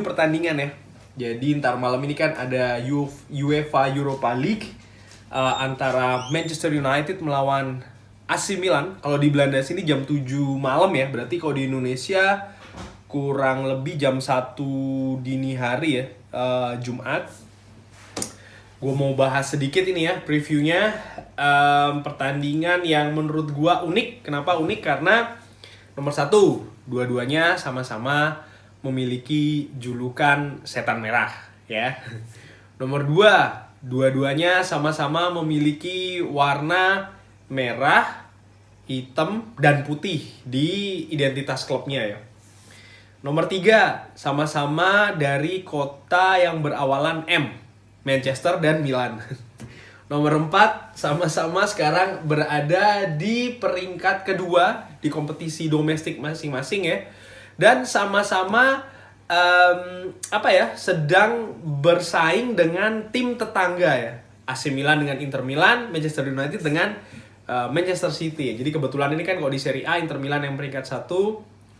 Pertandingan ya. Jadi ntar malam ini kan ada UEFA Europa League antara Manchester United melawan AC Milan. Kalau di Belanda sini jam 7 malam ya. Berarti kalau di Indonesia kurang lebih jam 1 dini hari ya, Jumat. Gue mau bahas sedikit ini ya, previewnya pertandingan yang menurut gue unik. Kenapa unik? Karena nomor satu, dua-duanya sama-sama memiliki julukan setan merah ya. Nomor dua, dua-duanya sama-sama memiliki warna merah, hitam, dan putih di identitas klubnya ya. Nomor tiga, sama-sama dari kota yang berawalan M, Manchester dan Milan. Nomor 4, sama-sama sekarang berada di peringkat kedua di kompetisi domestik masing-masing ya. Dan sama-sama sedang bersaing dengan tim tetangga ya. AC Milan dengan Inter Milan, Manchester United dengan Manchester City. Jadi kebetulan ini kan kalau di Serie A Inter Milan yang peringkat 1,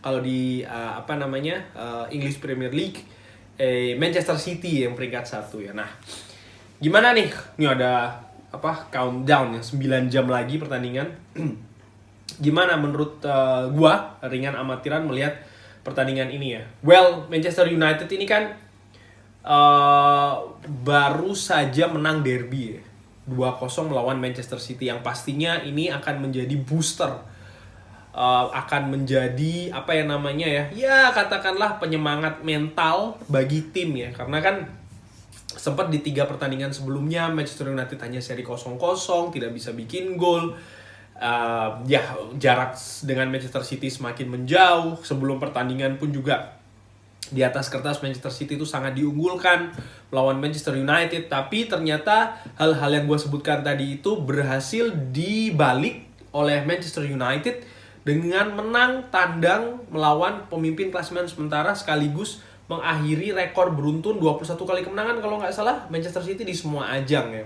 kalau di English Premier League Manchester City yang peringkat 1 ya. Nah, gimana nih? Ini ada countdown ya, 9 jam lagi pertandingan. Gimana menurut gua ringan amatiran melihat pertandingan ini ya? Well, Manchester United ini kan baru saja menang derby ya, 2-0 melawan Manchester City, yang pastinya ini akan menjadi booster, akan menjadi katakanlah penyemangat mental bagi tim ya. Karena kan sempat di 3 pertandingan sebelumnya Manchester United hanya seri 0-0, tidak bisa bikin gol. Jarak dengan Manchester City semakin menjauh. Sebelum pertandingan pun juga di atas kertas Manchester City itu sangat diunggulkan melawan Manchester United. Tapi ternyata hal-hal yang gue sebutkan tadi itu berhasil dibalik oleh Manchester United dengan menang tandang melawan pemimpin klasemen sementara, sekaligus mengakhiri rekor beruntun 21 kali kemenangan kalau nggak salah Manchester City di semua ajang ya.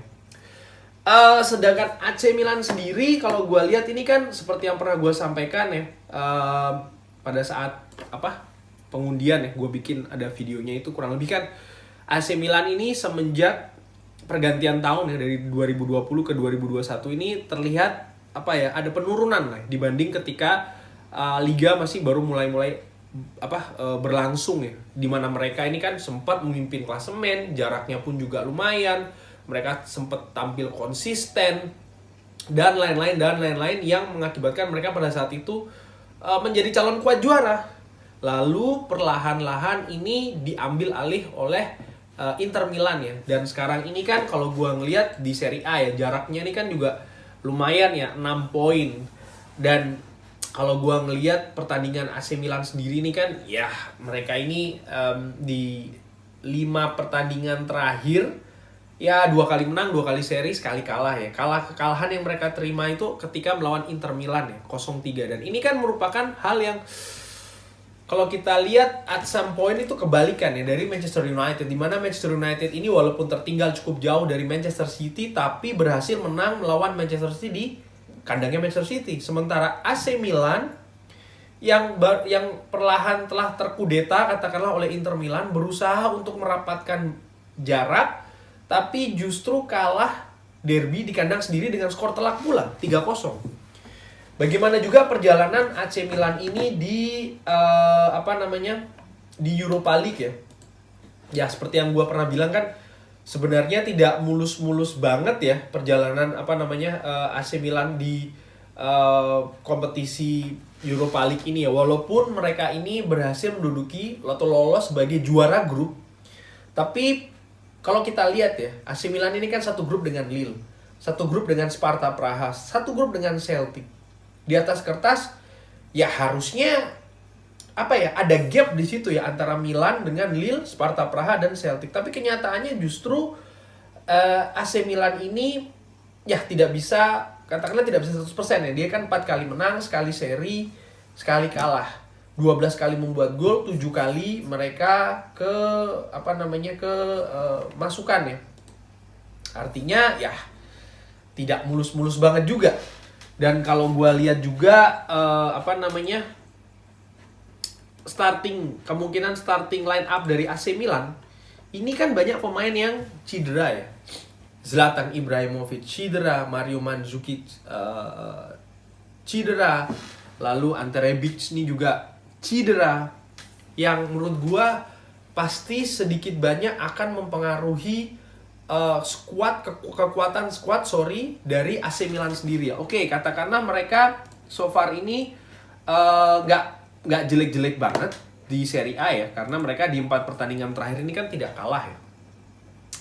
Sedangkan AC Milan sendiri kalau gue lihat ini kan seperti yang pernah gue sampaikan ya, pada saat pengundian ya, gue bikin ada videonya itu, kurang lebih kan AC Milan ini semenjak pergantian tahun ya dari 2020 ke 2021 ini terlihat ada penurunan lah dibanding ketika liga masih baru mulai berlangsung ya, dimana mereka ini kan sempat memimpin klasemen, jaraknya pun juga lumayan. Mereka sempat tampil konsisten dan lain-lain yang mengakibatkan mereka pada saat itu menjadi calon kuat juara. Lalu perlahan-lahan ini diambil alih oleh Inter Milan ya. Dan sekarang ini kan kalau gua ngelihat di Serie A ya, jaraknya ini kan juga lumayan ya, 6 poin. Dan kalau gua ngelihat pertandingan AC Milan sendiri ini kan ya, mereka ini di 5 pertandingan terakhir ya 2 kali menang, 2 kali seri, sekali kalah ya. Kekalahan yang mereka terima itu ketika melawan Inter Milan ya, 0-3. Dan ini kan merupakan hal yang kalau kita lihat at some point itu kebalikan ya dari Manchester United, di mana Manchester United ini walaupun tertinggal cukup jauh dari Manchester City tapi berhasil menang melawan Manchester City di kandangnya Manchester City. Sementara AC Milan yang perlahan telah terkudeta katakanlah oleh Inter Milan, berusaha untuk merapatkan jarak tapi justru kalah derby di kandang sendiri dengan skor telak pula 3-0. Bagaimana juga perjalanan AC Milan ini di di Europa League ya. Ya seperti yang gue pernah bilang kan, sebenarnya tidak mulus-mulus banget ya perjalanan AC Milan di kompetisi Europa League ini ya. Walaupun mereka ini berhasil menduduki atau lolos sebagai juara grup, tapi kalau kita lihat ya, AC Milan ini kan satu grup dengan Lille, satu grup dengan Sparta Praha, satu grup dengan Celtic. Di atas kertas ya harusnya ada gap di situ ya antara Milan dengan Lille, Sparta Praha dan Celtic. Tapi kenyataannya justru AC Milan ini ya tidak bisa 100% ya. Dia kan 4 kali menang, sekali seri, sekali kalah. 12 kali membuat gol, 7 kali mereka masukan ya. Artinya ya tidak mulus-mulus banget juga. Dan kalau gue lihat juga kemungkinan starting line up dari AC Milan ini kan banyak pemain yang cedera ya. Zlatan Ibrahimovic cedera, Mario Mandzukic cedera, lalu Ante Rebic ini juga cedera, yang menurut gua pasti sedikit banyak akan mempengaruhi kekuatan squad dari AC Milan sendiri ya. Oke, katakanlah mereka so far ini nggak jelek-jelek banget di Serie A ya, karena mereka di 4 pertandingan terakhir ini kan tidak kalah ya.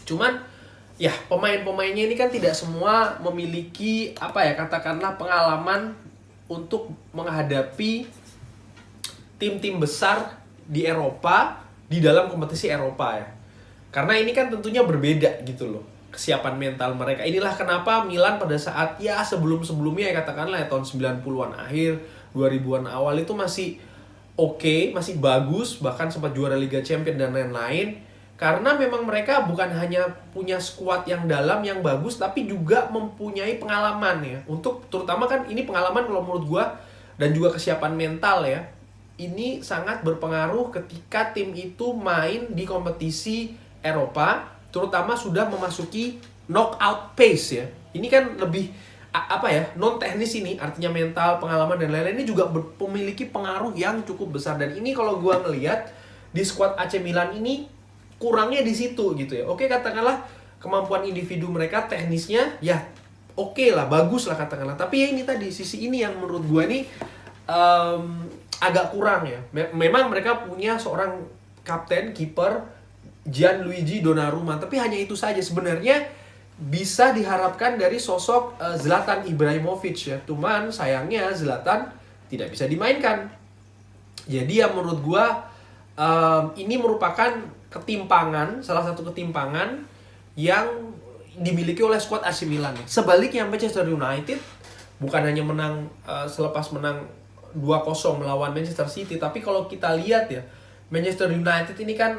Cuman ya pemain-pemainnya ini kan tidak semua memiliki katakanlah pengalaman untuk menghadapi tim-tim besar di Eropa, di dalam kompetisi Eropa ya. Karena ini kan tentunya berbeda gitu loh kesiapan mental mereka. Inilah kenapa Milan pada saat ya sebelum-sebelumnya ya, katakanlah ya tahun 90-an akhir, 2000-an awal itu masih oke, masih bagus, bahkan sempat juara Liga Champions dan lain-lain. Karena memang mereka bukan hanya punya skuad yang dalam, yang bagus, tapi juga mempunyai pengalaman ya. Untuk terutama kan ini pengalaman kalau menurut gua, dan juga kesiapan mental ya. Ini sangat berpengaruh ketika tim itu main di kompetisi Eropa, terutama sudah memasuki knockout phase ya. Ini kan lebih non teknis ini, artinya mental, pengalaman dan lain-lain ini juga memiliki pengaruh yang cukup besar. Dan ini kalau gua ngelihat di skuad AC Milan ini kurangnya di situ gitu ya. Oke, katakanlah kemampuan individu mereka teknisnya ya oke lah, bagus lah katakanlah. Tapi ya ini tadi sisi ini yang menurut gua nih agak kurang ya. Memang mereka punya seorang kapten, kiper Gianluigi Donnarumma, tapi hanya itu saja. Sebenarnya bisa diharapkan dari sosok Zlatan Ibrahimovic ya. Cuman sayangnya Zlatan tidak bisa dimainkan. Jadi ya menurut gua ini merupakan ketimpangan, salah satu ketimpangan yang dimiliki oleh skuad AC Milan. Sebaliknya Manchester United bukan hanya menang selepas menang 2-0 melawan Manchester City, tapi kalau kita lihat ya, Manchester United ini kan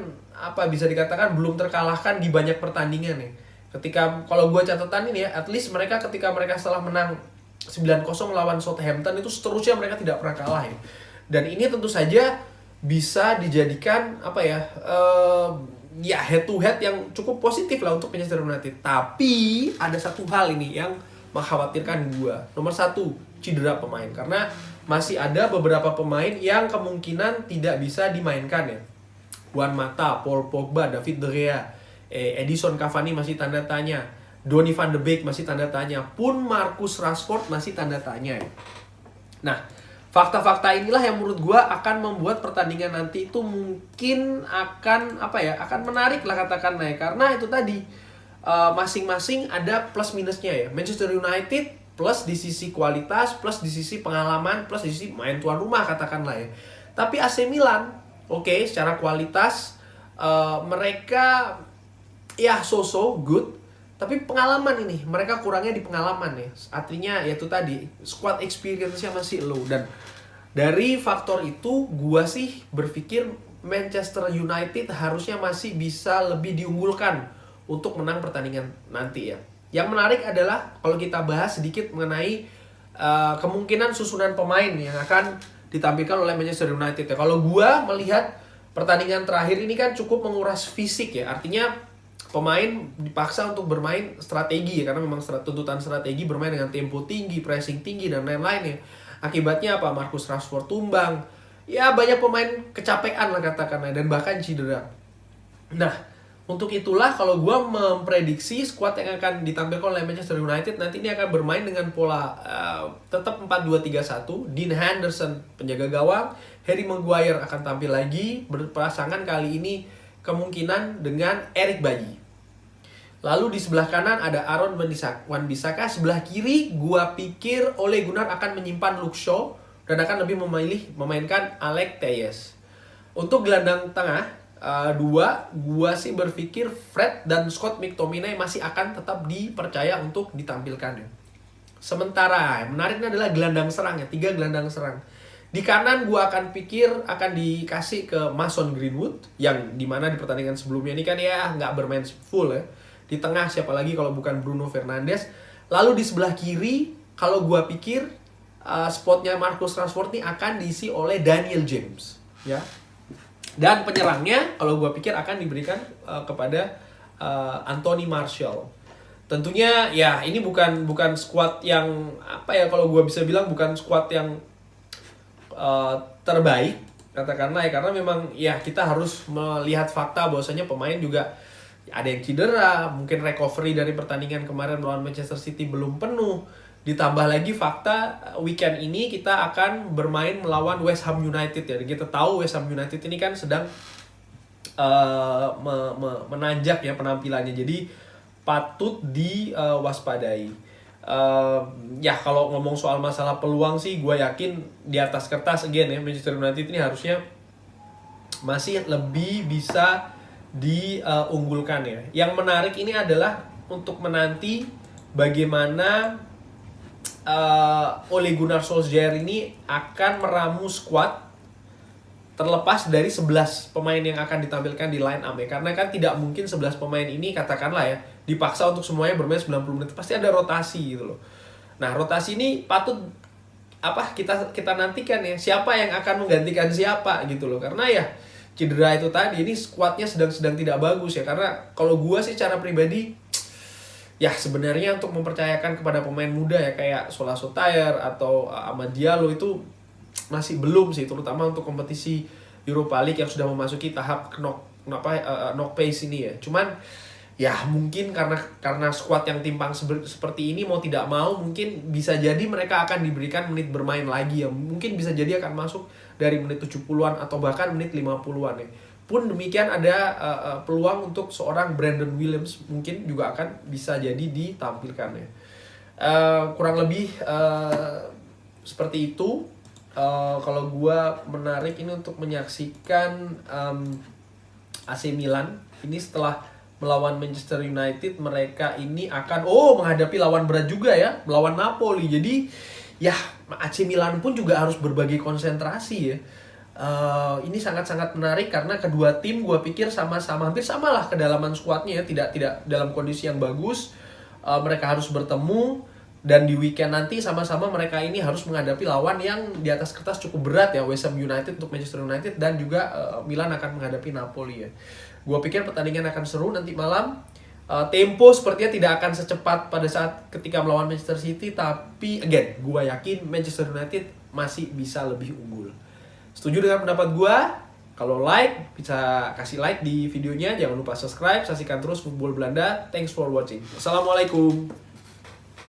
bisa dikatakan belum terkalahkan di banyak pertandingan ya. Ketika kalau gue catatan ini ya, at least ketika mereka setelah menang 9-0 melawan Southampton itu seterusnya mereka tidak pernah kalah ya. Dan ini tentu saja bisa dijadikan head to head yang cukup positif lah untuk Manchester United. Tapi ada satu hal ini yang mengkhawatirkan gue. Nomor 1, cedera pemain, karena masih ada beberapa pemain yang kemungkinan tidak bisa dimainkan ya. Juan Mata, Paul Pogba, David De Gea, Edison Cavani masih tanda tanya, Donny van de Beek masih tanda tanya, pun Marcus Rashford masih tanda tanya ya. Nah, fakta-fakta inilah yang menurut gue akan membuat pertandingan nanti itu mungkin akan akan menarik lah katakanlah ya. Karena itu tadi masing-masing ada plus minusnya ya. Manchester United plus di sisi kualitas, plus di sisi pengalaman, plus di sisi main tuan rumah katakanlah ya. Tapi AC Milan, oke, secara kualitas mereka ya so-so good, tapi pengalaman ini mereka kurangnya di pengalaman ya. Artinya yaitu tadi squad experience-nya masih low. Dan dari faktor itu gua sih berpikir Manchester United harusnya masih bisa lebih diunggulkan untuk menang pertandingan nanti ya. Yang menarik adalah kalau kita bahas sedikit mengenai kemungkinan susunan pemain yang akan ditampilkan oleh Manchester United ya. Kalau gua melihat pertandingan terakhir ini kan cukup menguras fisik ya. Artinya pemain dipaksa untuk bermain strategi ya, karena memang tuntutan strategi bermain dengan tempo tinggi, pressing tinggi dan lain-lain ya. Akibatnya apa? Marcus Rashford tumbang. Ya banyak pemain kecapean lah katakanlah, dan bahkan cedera. Nah, untuk itulah kalau gue memprediksi skuad yang akan ditampilkan oleh Manchester United nanti ini akan bermain dengan pola tetap 4-2-3-1. Dean Henderson penjaga gawang, Harry Maguire akan tampil lagi berpasangan kali ini kemungkinan dengan Eric Bailly. Lalu di sebelah kanan ada Aaron Wan-Bissaka. Sebelah kiri gua pikir Ole Gunnar akan menyimpan Luke Shaw dan akan lebih memilih memainkan Alex Telles. Untuk gelandang tengah gua sih berpikir Fred dan Scott McTominay masih akan tetap dipercaya untuk ditampilkan ya. Sementara menariknya adalah gelandang serang ya, 3 gelandang serang. Di kanan gua akan pikir akan dikasih ke Mason Greenwood, yang dimana di pertandingan sebelumnya ini kan ya nggak bermain full ya. Di tengah siapa lagi kalau bukan Bruno Fernandes. Lalu di sebelah kiri kalau gua pikir spotnya Marcus Rashford ini akan diisi oleh Daniel James ya. Dan penyerangnya kalau gue pikir akan diberikan kepada Anthony Martial. Tentunya ya ini bukan squad yang apa ya, kalau gue bisa bilang bukan squad yang terbaik katakanlah ya, karena memang ya kita harus melihat fakta bahwasanya pemain juga ada yang cedera, mungkin recovery dari pertandingan kemarin melawan Manchester City belum penuh. Ditambah lagi fakta weekend ini kita akan bermain melawan West Ham United ya. Kita tahu West Ham United ini kan sedang menanjak ya penampilannya. Jadi patut diwaspadai. Ya kalau ngomong soal masalah peluang sih, gue yakin di atas kertas again ya, Manchester United ini harusnya masih lebih bisa diunggulkan ya. Yang menarik ini adalah untuk menanti bagaimana Ole Gunnar Solskjaer ini akan meramu squad terlepas dari 11 pemain yang akan ditampilkan di line up ya. Karena kan tidak mungkin 11 pemain ini katakanlah ya dipaksa untuk semuanya bermain 90 menit. Pasti ada rotasi gitu loh. Nah, rotasi ini patut kita nantikan ya. Siapa yang akan menggantikan siapa gitu loh. Karena ya cedera itu tadi, ini squadnya sedang tidak bagus ya. Karena kalau gua sih secara pribadi ya sebenarnya untuk mempercayakan kepada pemain muda ya kayak Sola Sotair atau Amad Diallo itu masih belum sih, terutama untuk kompetisi Europa League yang sudah memasuki tahap knock phase ini ya. Cuman ya mungkin karena squad yang timpang seperti ini mau tidak mau mungkin bisa jadi mereka akan diberikan menit bermain lagi ya. Mungkin bisa jadi akan masuk dari menit 70-an atau bahkan menit 50-an ya. Pun demikian ada peluang untuk seorang Brandon Williams mungkin juga akan bisa jadi ditampilkan ya. Kurang lebih seperti itu. Kalau gua menarik ini untuk menyaksikan AC Milan ini setelah melawan Manchester United, mereka ini akan menghadapi lawan berat juga ya, melawan Napoli. Jadi ya AC Milan pun juga harus berbagi konsentrasi ya. Ini sangat-sangat menarik karena kedua tim gue pikir sama-sama hampir samalah kedalaman skuadnya ya, tidak dalam kondisi yang bagus. Mereka harus bertemu dan di weekend nanti sama-sama mereka ini harus menghadapi lawan yang di atas kertas cukup berat ya, West Ham United untuk Manchester United, dan juga Milan akan menghadapi Napoli ya. Gue pikir pertandingan akan seru nanti malam. Tempo sepertinya tidak akan secepat pada saat ketika melawan Manchester City, tapi again gue yakin Manchester United masih bisa lebih unggul. Setuju dengan pendapat gue? Kalau like, bisa kasih like di videonya. Jangan lupa subscribe, saksikan terus Football Belanda. Thanks for watching. Assalamualaikum.